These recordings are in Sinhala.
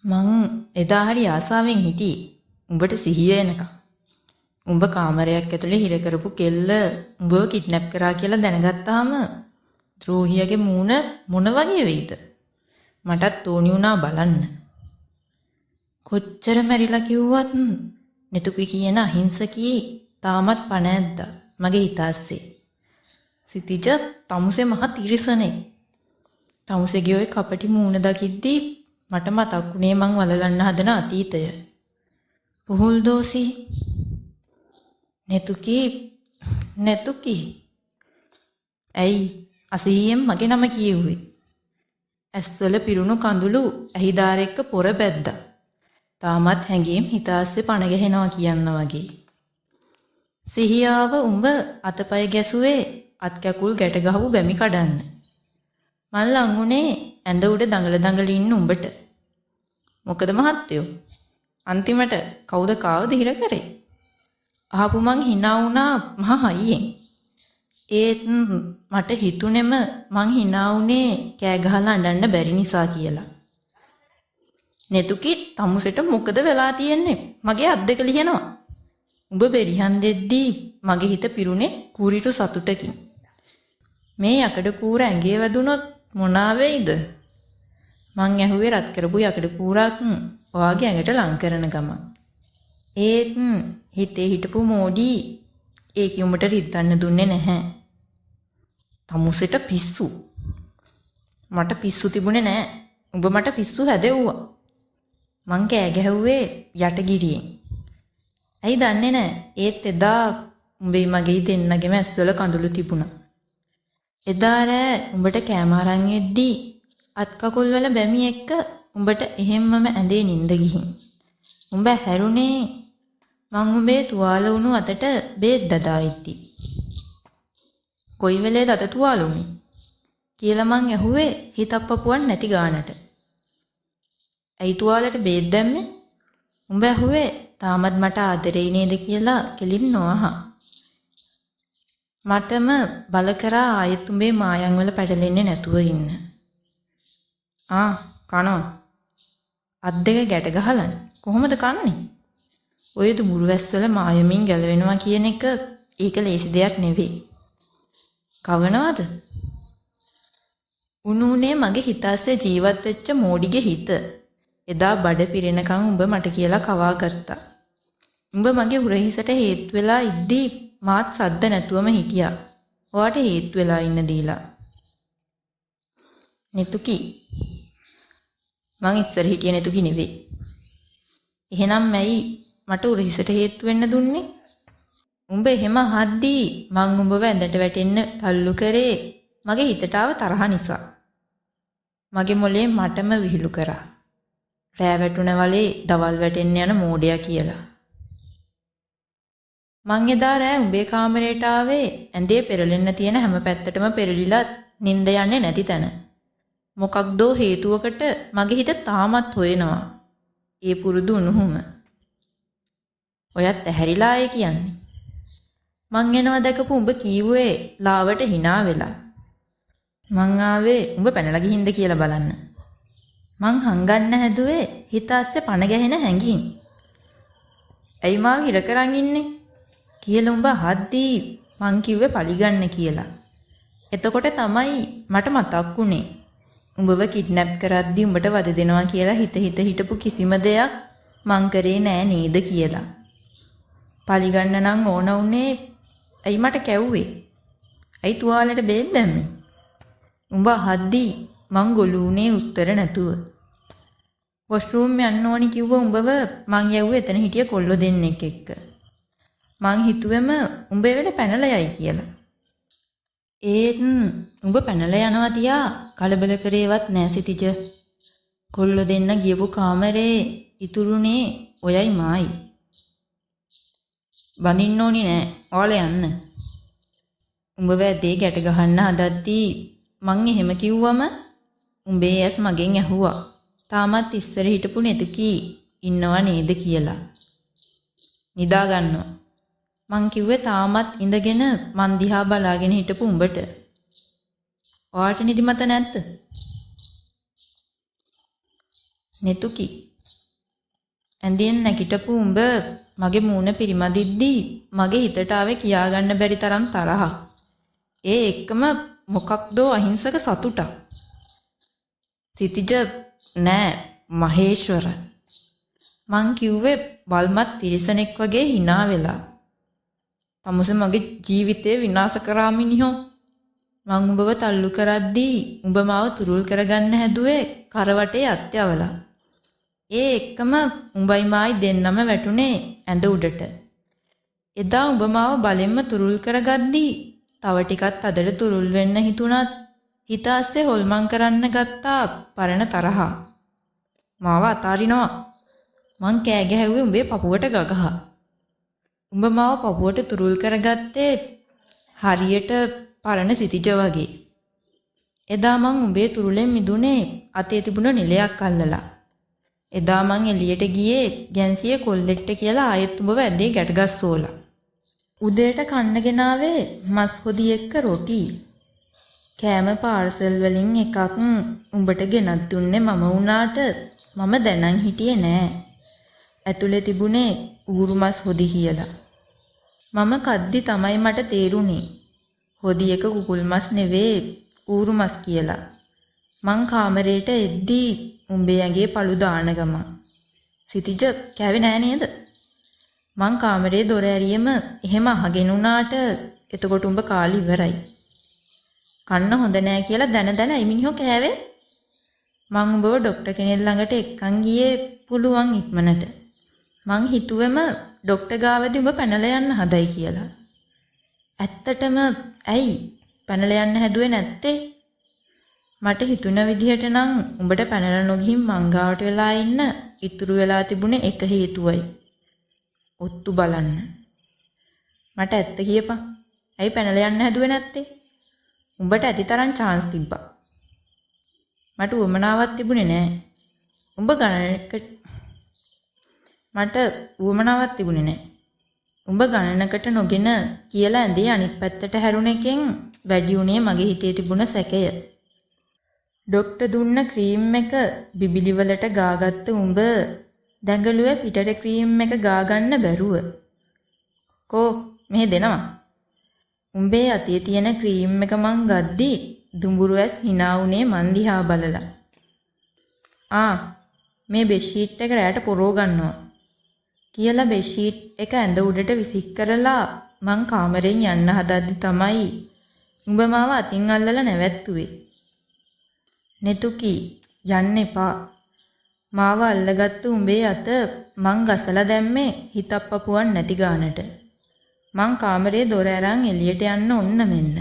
මං එදා හරි ආසාවෙන් හිටියේ උඹට සිහිය එනකම්. උඹ කාමරයක් ඇතුලේ හිර කරපු කෙල්ල උඹව කිඩ්නැප් කරා කියලා දැනගත්තාම ද්‍රෝහියාගේ මූණ මොන වගේ වෙයිද? මටත් ඕනි වුණා බලන්න. කොච්චර මැරිලා කිව්වත් නෙතුකි කියන අහිංසකී තාමත් පණ ඇද්දා මගේ හිතාස්සේ. සිතිජ තමුසේ මහ තිරිසනේ. තමුසේගේ ওই කපටි මූණ දකිද්දී මට මතක් වුණේ මං වලලන්න හදන අතීතය. පුහුල් දෝසි නෙතුකි ඇයි අසීයෙන් මගේ නම කියෙව්වේ? ඇස්වල පිරුණු කඳුළු ඇහිදාර එක්ක පොර බැද්දා. තාමත් හැඟීම් හිතාස්සේ පණ ගැහෙනවා කියන්න වගේ. සිහියාව උඹ අතපය ගැසුවේ අත් කැකුල් ගැට ගහපු බැමි කඩන්න. මං ලඟුනේ ඇඳ උඩ දඟල ඉන්න උඹට. මොකද මහත්තයෝ අන්තිමට කවුද කාවද හිර කරේ? අහපු මං hina වුණා මහ හයියෙන්. ඒත් මට හිතුනේම මං hina වුණේ කෑ ගහලා අඬන්න බැරි නිසා කියලා. නෙතුකි තමුසෙට මොකද වෙලා තියෙන්නේ? මගේ අත් දෙක ලියනවා. උඹ බෙරිහන් දෙද්දී මගේ හිත පිරුණේ කුරිරු සතුටකින්. මේ යකඩ කූර ඇඟේ වැදුනොත් මොනා වෙයිද? මං ඇහුවේ රත් කරපු යකඩ කූරක් ඔයාගේ ඇඟට ලං කරන ගමන්. ඒත් හිතේ හිටපු මෝඩි ඒක උඹට රිද්දන්න දුන්නේ නැහැ. තමුසෙට පිස්සු. මට පිස්සු තිබුණේ නැහැ. උඹ මට පිස්සු හැදෙව්වා. මං කෑ ගැහුවේ යටගිරියෙන්. ඇයි දන්නේ නැහැ? ඒත් එදා උඹේ මගේ දෙන්නගෙම ඇස්වල කඳුළු තිබුණා. එදා රෑ උඹට කෑම අරන් එද්දී අත් කකුල් වල බැමි එක්ක උඹට එහෙම්මම ඇඳේ නිඳ ගිහින්. උඹ හැරුණේ මං උඹේ තුවාල වුණු අතට බේත් දදා ඉද්දී. කොයි වෙලේද අත තුවාල වුනේ කියලා මං ඇහුවේ හිතප්පපුවන් නැති ගානට. ඇයි තුවාලට බේත් දැම්මේ? උඹ ඇහුවේ තාමත් මට ආදරේ නේද කියලා කෙලින් නොඅහා. මටම බල කරා ආයෙත් උඹේ මායන් වල පැටලෙන්නේ නැතුව ඉන්න. කනවා. අත් දෙක ගැට ගහලන කොහොමද කන්නේ? ඔය දුමුරු වැස්සල මායමින් ගැලවෙනවා කියන එක ඒක ලේසි දෙයක් නෙවෙයි. කවනවද? උණුනේ මගේ හිතාසේ ජීවත් වෙච්ච මෝඩිගේ හිත. එදා බඩ පිරෙනකන් උඹ මට කියලා කවා ගත්තා. උඹ මගේ උරහිසට හේතු වෙලා ඉද්දී මාත් සද්ද නැතුවම හිටියා. ඔයාට හේතු වෙලා ඉන්න දීලා. නෙතුකි මං ඉස්සර හිටිය නෙතුකි නෙවෙයි. එහෙනම් මැයි මට උරහිසට හේතු වෙන්න දුන්නේ? උඹ එහෙම අහද්දී මං උඹව ඇඳට වැටෙන්න තල්ලු කරේ මගේ හිතට ආව තරහ නිසා. මගේ මොලේ මටම විහිළු කරා. රෑ වැටුණ වලේ දවල් වැටෙන්න යන මෝඩයා කියලා. මං එදා රෑ උඹේ කාමරේට ආවේ ඇඳේ පෙරලෙන්න තියෙන හැම පැත්තටම පෙරලිලා නිින්ද යන්නේ නැති තැන. මොකක්දෝ හේතුවකට මගේ හිත තාමත් හොයනවා. ඒ පුරුදු උණුහුම. ඔයත් ඇහැරිලා කියන්නේ. මං එනවා දැකපු උඹ කීවුවේ ලාවට hina වෙලා. මං ආවේ උඹ පැනලා ගිහින්ද කියලා බලන්න. මං හංගන්න හැදුවේ හිත ඇස්සේ පණ ගැහෙන හැංගීම්. ඇයි මාව හිර කරන් ඉන්නේ කියලා උඹ අහද්දී මං කිව්වේ පලිගන්න කියලා. එතකොට තමයි මට මතක් වුනේ උඹව කිඩ්නැප් කරද්දී උඹට වද දෙනවා කියලා හිත හිටපු කිසිම දෙයක් මං කරේ නෑ නේද කියලා. පලිගන්න නම් ඕන උනේ ඇයි මට කැව්වේ? ඇයි තුවාලෙට බේත් දැම්මේ? උඹ අහද්දී මං ගොළුුනේ උත්තර නැතුව. වොෂ්රූම් යන්න ඕනි කිව්ව උඹව මං යවුවේ එතන හිටිය කොල්ලෝ දෙන්නෙක් එක්ක. මං හිතුවෙම උඹ ඒ වෙලේ පැනලා යයි කියලා. ඒත් උඹ පැනලා යනවා තියා කලබල කරේවත් නෑ සිටිජ. කොල්ලෝ දෙන්න ගියපු කාමරේ ඉතුරුනේ ඔයයි මායි. බඳින්න ඕනි නෑ ඔයාලා යන්න. උඹ වැද්දේ ගැට ගහන්න හදද්දී මං එහෙම කිව්වම උඹේ ඇස් මගෙන් ඇහුවා. තාමත් ඉස්සර හිටපු නෙතුකි ඉන්නව නේද කියලා. නිදා ගන්නවා. මං කිව්වේ තාමත් ඉඳගෙන මන් දිහා බලාගෙන හිටපු උඹට. ඔයාට නිදිමත නැද්ද? නෙතුකි ඇඳෙන් නැගිටපු උඹ මගේ මූණ පිරිමදිද්දී මගේ හිතට ආවේ කියාගන්න බැරි තරම් තරහක්. ඒ එක්කම මොකක්දෝ අහිංසක සතුටක්. සිතිජ නෑ මහේශ්වර. මං කිව්වේ බල්මත් තිරිසනෙක් වගේ hina වෙලා. තමුසේ මගේ ජීවිතේ විනාශ කරා මිනිහෝ. මං උඹව තල්ලු කරද්දී උඹ මාව තුරුල් කරගන්න හැදුවේ කරවටේ අත්‍යවලා. ඒ එක්කම උඹයි මායි දෙන්නම වැටුනේ ඇඳ උඩට. එදා උඹ මාව බලෙන්ම තුරුල් කරගද්දී තව ටිකක් අදට තුරුල් වෙන්න හිතුණත් හිත ඇස්සේ හොල්මන් කරන්න ගත්තා පරණ තරහා. මාව අතාරිනවා. මං කෑ ගැහුවේ උඹේ පපුවට ගගහා. උඹ මාව පපුවට තුරුල් කරගත්තේ හරියට පරණ සිතිජ වගේ. එදා මං උඹේ තුරුලෙන් මිදුනේ අතේ තිබුණ නිලයක් අල්ලලා. එදා මං එළියට ගියේ ගැන්සියේ කොල්ලෙට්ට කියලා ආයෙත් උඹව ඇදේ ගැටගස්සෝලා. උදේට කන්න ගෙනාවේ මස් හොදි එක්ක රොටි. කෑම පාර්සල් වලින් එකක් උඹට ගෙනත් දුන්නේ මම වුණාට මම දැනන් හිටියේ නෑ. ඇතුලේ තිබුණේ ඌරු මස් හොදි කියලා. මම කද්දි තමයි මට තේරුණේ. හොදි එක කුකුල් මස් නෙවෙයි ඌරු මස් කියලා. මං කාමරේට එද්දී උඹේ ඇඟේ පළු දාන ගමන්. සිතිජ කෑවේ නෑ නේද? මං කාමරේ දොර ඇරියෙම එහෙම අහගෙන උනාට එතකොට උඹ කාලි ඉවරයි. කන්න හොඳ නෑ කියලා දැන මිනිහෝ කෑවේ. මං උඹව ડોක්ටර් කෙනෙක් ළඟට එක්කන් ගියේ පුළුවන් ඉක්මනට. මං හිතුවෙම ડોක්ටර් ගාවදී උඹ පැනලා යන්න හදයි කියලා. ඇත්තටම ඇයි පැනලා යන්න හැදුවේ නැත්තේ? මට හිතුණ විදිහට නම් උඹට පැනලා නොගිහින් මං ගාවට වෙලා ඉන්න ඉතුරු වෙලා තිබුණේ එක හේතුවයි. ඔත්තු බලන්න. මට ඇත්ත කියපන්. ඇයි පැනලා යන්න හැදුවේ නැත්තේ? උඹට ඇතිතරම් chance තිබ්බා. මට උවමනාවක් තිබුණේ නෑ. උඹ ගණනකට නොගෙන කියලා ඇඳේ අනිත් පැත්තට හැරුණ එකෙන් වැඩි උනේ මගේ හිතේ තිබුණ සැකය. ડોක්ටර් දුන්න ක්‍රීම් එක බිබිලි වලට ගාගත්ත උඹ දැඟලුවේ පිටට ක්‍රීම් එක ගාගන්න බැරුව. කෝ මෙහෙ දෙනවා. උඹේ අතේ තියෙන ක්‍රීම් එක මං ගද්දි දුඹුරු ඇස් hina උනේ මන් දිහා බලලා. මේ බෙඩ්ෂීට් එක රැයට පොරව ගන්නවා කියලා බෙඩ්ෂීට් එක ඇඳ උඩට විසික් කරලා මං කාමරෙන් යන්න හදද්දි තමයි උඹ මාව අතින් අල්ලලා නැවැත්තුවේ. නෙතුකි යන්න එපා. මාව අල්ලගත්තු උඹේ අත මං ගසලා දැම්මේ හිතක් පපුවන් නැති ගානට. මං කාමරේ දොර ඇරන් එළියට යන්න ඔන්න මෙන්න.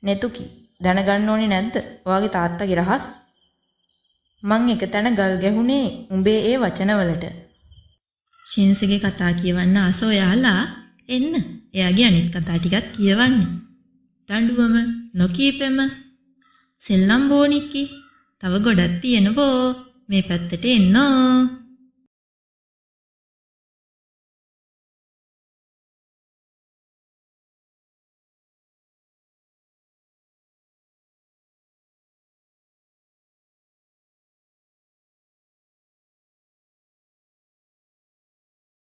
නෙතුකි දැනගන්න ඕනේ නැද්ද ඔයාගේ තාත්තගේ රහස්? මං එක තැන ගල් ගැහුනේ උඹේ ඒ වචනවලට. ෂින්සගේ කතා කියවන්න ආස ඔයාලා එන්න. එයාගේ අනිත් කතා ටිකත් කියවන්න. දඬුවම නොකීපෙම සෙල්ලම් බෝනික්කි තව ගොඩක් තියෙනවෝ මේ පැත්තට එන්නෝ.